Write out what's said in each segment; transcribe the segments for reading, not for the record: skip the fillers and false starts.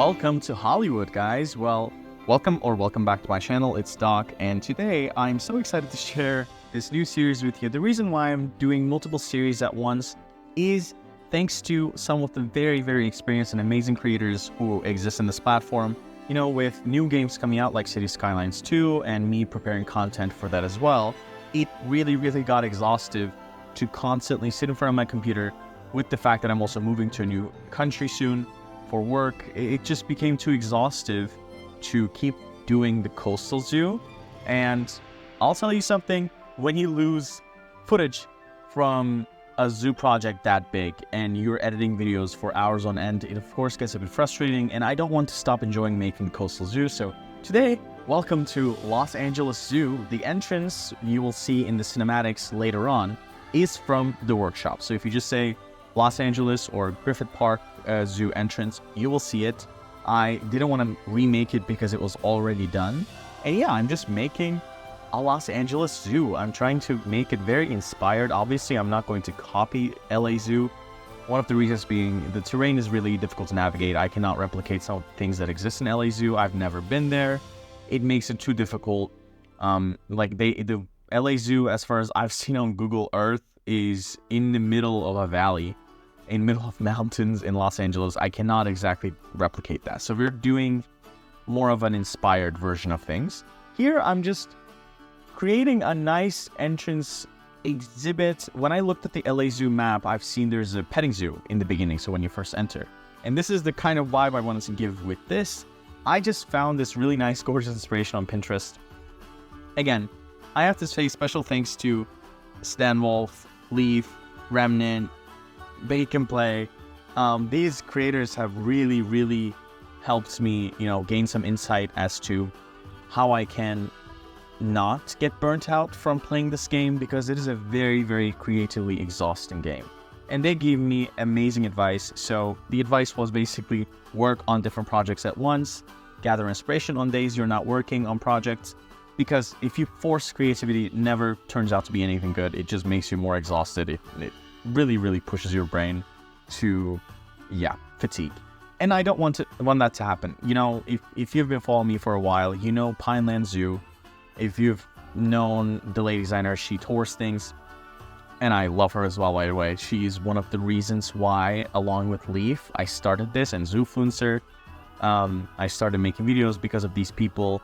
Welcome to Hollywood, guys. Well, welcome back to my channel. It's Doc, and today I'm so excited to share this new series with you. The reason why I'm doing multiple series at once is thanks to some of the very experienced and amazing creators who exist in this platform. You know, with new games coming out like City Skylines 2 and me preparing content for that as well, it really got exhaustive to constantly sit in front of my computer with the fact that I'm also moving to a new country soon for work. It just became too exhaustive to keep doing the coastal zoo. And I'll tell you something, when you lose footage from a zoo project that big and you're editing videos for hours on end, it of course gets a bit frustrating, and I don't want to stop enjoying making coastal zoo. So today, welcome to Los Angeles Zoo. The entrance you will see in the cinematics later on is from the workshop. So if you just say Los Angeles or Griffith Park Zoo entrance, you will see it. I didn't want to remake it because it was already done. And yeah, I'm just making a Los Angeles Zoo. I'm trying to make it very inspired. Obviously, I'm not going to copy LA Zoo. One of the reasons being the terrain is really difficult to navigate. I cannot replicate some of the things that exist in LA Zoo. I've never been there. It makes it too difficult. The LA Zoo, as far as I've seen on Google Earth, is in the middle of a valley, in the middle of mountains in Los Angeles. I cannot exactly replicate that. So we're doing more of an inspired version of things. Here, I'm just creating a nice entrance exhibit. When I looked at the LA Zoo map, I've seen there's a petting zoo in the beginning, so when you first enter. And this is the kind of vibe I wanted to give with this. I just found this really nice, gorgeous inspiration on Pinterest. Again, I have to say special thanks to Stan Wolf, Leaf, Remnant, Bacon Play. These creators have really helped me, gain some insight as to how I can not get burnt out from playing this game, because it is a very creatively exhausting game. And they gave me amazing advice. So the advice was basically work on different projects at once, gather inspiration on days you're not working on projects, because if you force creativity, it never turns out to be anything good. It just makes you more exhausted. It really pushes your brain to, fatigue. And I don't want that to happen. If you've been following me for a while, you know Pineland Zoo. If you've known the lady designer, she tours things, and I love her as well, by the way. She's one of the reasons why, along with Leaf, I started this, and Zoofluencer. I started making videos because of these people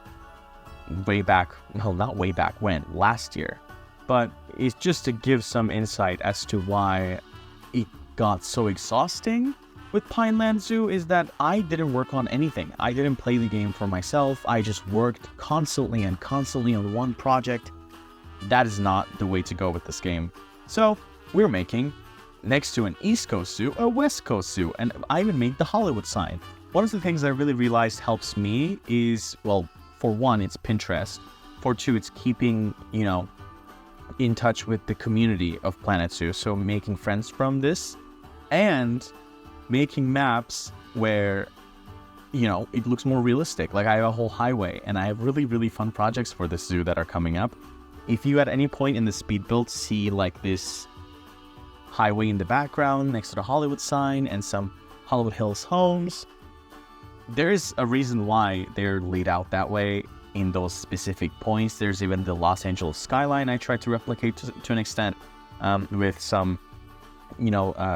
last year. But it's just to give some insight as to why it got so exhausting with Pineland Zoo, is that I didn't work on anything. I didn't play the game for myself. I just worked constantly on one project. That is not the way to go with this game. So we're making, next to an East Coast Zoo, a West Coast Zoo, and I even made the Hollywood sign. One of the things I really realized helps me is, well, for one, it's Pinterest. For two, it's keeping, in touch with the community of Planet Zoo. So making friends from this and making maps where, it looks more realistic. Like I have a whole highway, and I have really fun projects for this zoo that are coming up. If you at any point in the Speedbuild see like this highway in the background next to the Hollywood sign and some Hollywood Hills homes, there's a reason why they're laid out that way in those specific points. There's even the Los Angeles skyline I tried to replicate to an extent with some,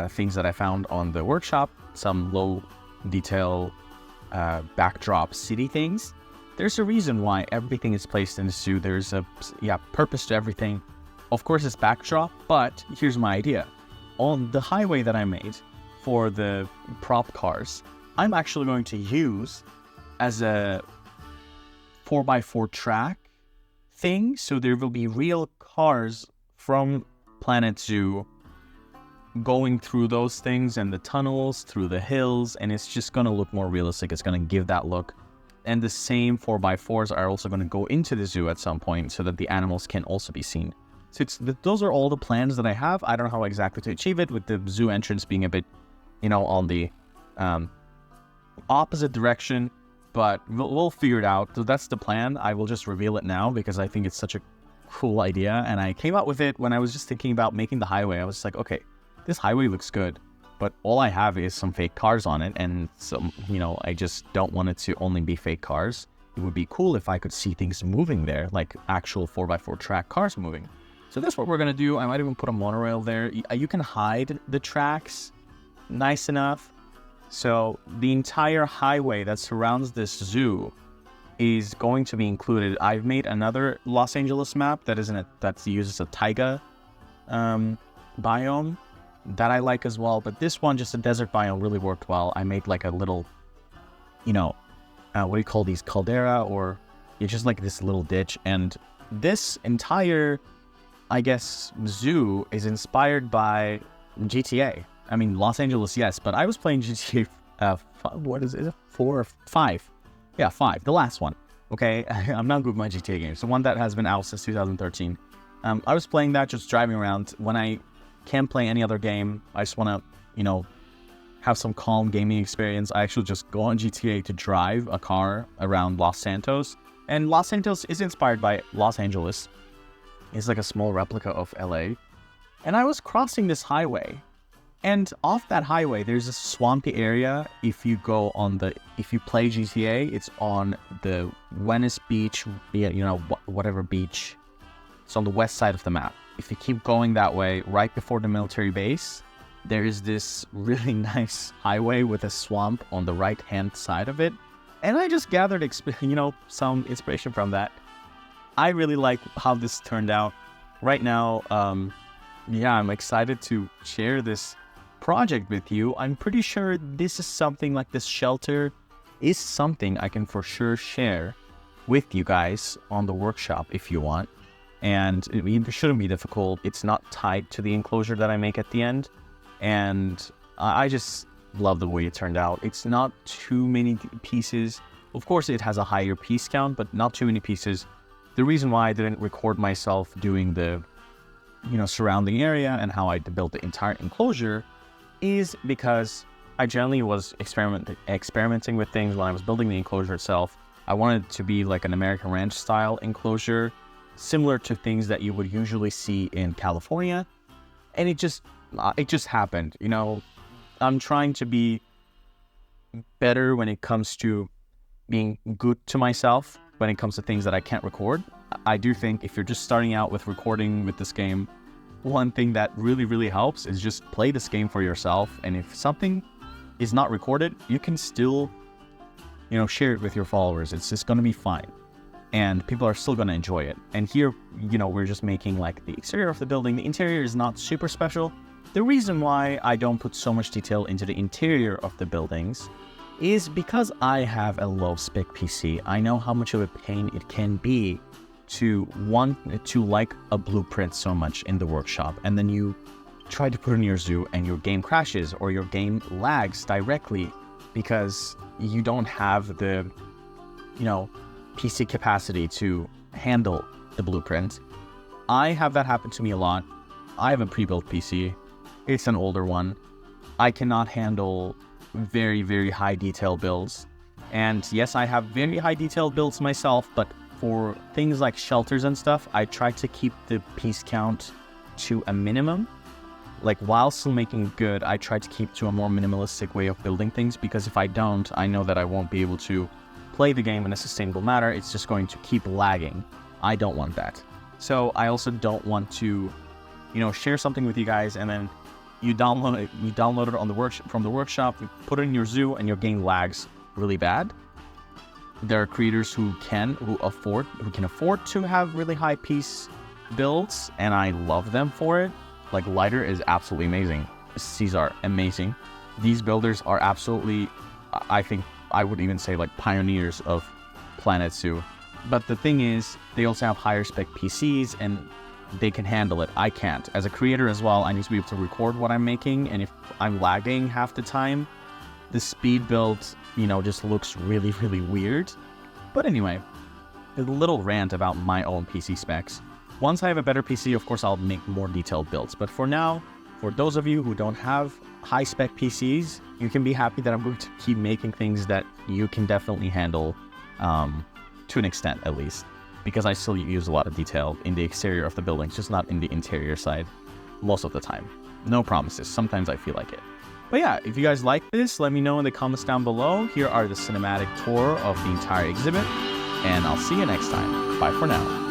things that I found on the workshop, some low detail backdrop city things. There's a reason why everything is placed in the zoo. There's a purpose to everything. Of course, it's backdrop, but here's my idea. On the highway that I made for the prop cars, I'm actually going to use as a 4x4 track thing. So there will be real cars from Planet Zoo going through those things and the tunnels through the hills, and it's just going to look more realistic. It's going to give that look. And the same 4x4s are also going to go into the zoo at some point so that the animals can also be seen. So those are all the plans that I have. I don't know how exactly to achieve it, with the zoo entrance being a bit, on the opposite direction, but we'll figure it out. So that's the plan. I will just reveal it now because I think it's such a cool idea, and I came out with it when I was just thinking about making the highway. I was just like, okay, this highway looks good. but all I have is some fake cars on it, and some, I just don't want it to only be fake cars. It would be cool if I could see things moving there, like actual 4x4 track cars moving. So that's what we're gonna do. I might even put a monorail there. You can hide the tracks nice enough. So the entire highway that surrounds this zoo is going to be included. I've made another Los Angeles map that uses a taiga biome that I like as well, but this one, just a desert biome, really worked well. I made like a little, what do you call these, caldera, or it's just like this little ditch. And this entire, I guess, zoo is inspired by GTA. I mean, Los Angeles, yes, but I was playing GTA, what is it, 4 or 5? Yeah, 5, the last one, okay? I'm not good with my GTA games, the one that has been out since 2013. I was playing that, just driving around. When I can't play any other game, I just want to, have some calm gaming experience. I actually just go on GTA to drive a car around Los Santos. And Los Santos is inspired by Los Angeles. It's like a small replica of LA. And I was crossing this highway. And off that highway, there's a swampy area. If you play GTA, it's on the Venice Beach, whatever beach. It's on the west side of the map. If you keep going that way, right before the military base, there is this really nice highway with a swamp on the right-hand side of it. And I just gathered, some inspiration from that. I really like how this turned out. Right now, I'm excited to share this project with you. I'm pretty sure this is something like this shelter is something I can for sure share with you guys on the workshop if you want. And it shouldn't be difficult. It's not tied to the enclosure that I make at the end. And I just love the way it turned out. It's not too many pieces. Of course, it has a higher piece count, but not too many pieces. The reason why I didn't record myself doing the, surrounding area and how I built the entire enclosure is because I generally was experimenting with things when I was building the enclosure itself. I wanted it to be like an American Ranch style enclosure, similar to things that you would usually see in California. And it just happened. I'm trying to be better when it comes to being good to myself when it comes to things that I can't record. I do think if you're just starting out with recording with this game, one thing that really, really helps is just play this game for yourself. And if something is not recorded, you can still, share it with your followers. It's just going to be fine. And people are still going to enjoy it. And here, we're just making like the exterior of the building. The interior is not super special. The reason why I don't put so much detail into the interior of the buildings is because I have a low spec PC. I know how much of a pain it can be to want to like a blueprint so much in the workshop, and then you try to put it in your zoo and your game crashes or your game lags directly because you don't have the, PC capacity to handle the blueprint. I have that happen to me a lot. I have a pre-built PC. It's an older one. I cannot handle very, very high detail builds. And yes, I have very high detail builds myself, but for things like shelters and stuff, I try to keep the piece count to a minimum. Like while still making good, I try to keep to a more minimalistic way of building things, because if I don't, I know that I won't be able to play the game in a sustainable manner. It's just going to keep lagging. I don't want that. So I also don't want to, share something with you guys and then you download it on from the workshop, you put it in your zoo and your game lags really bad. There are creators who can afford to have really high piece builds, and I love them for it. Like Lighter is absolutely amazing. These are amazing. These builders are absolutely, I think I would even say like pioneers of Planet Zoo. But the thing is, they also have higher spec PCs and they can handle it. I can't. As a creator as well, I need to be able to record what I'm making, and if I'm lagging half the time, the speed build, just looks really, really weird. But anyway, a little rant about my own PC specs. Once I have a better PC, of course, I'll make more detailed builds. But for now, for those of you who don't have high spec PCs, you can be happy that I'm going to keep making things that you can definitely handle, to an extent at least, because I still use a lot of detail in the exterior of the buildings, just not in the interior side most of the time. No promises. Sometimes I feel like it. But yeah, if you guys like this, let me know in the comments down below. Here are the cinematic tour of the entire exhibit, and I'll see you next time. Bye for now.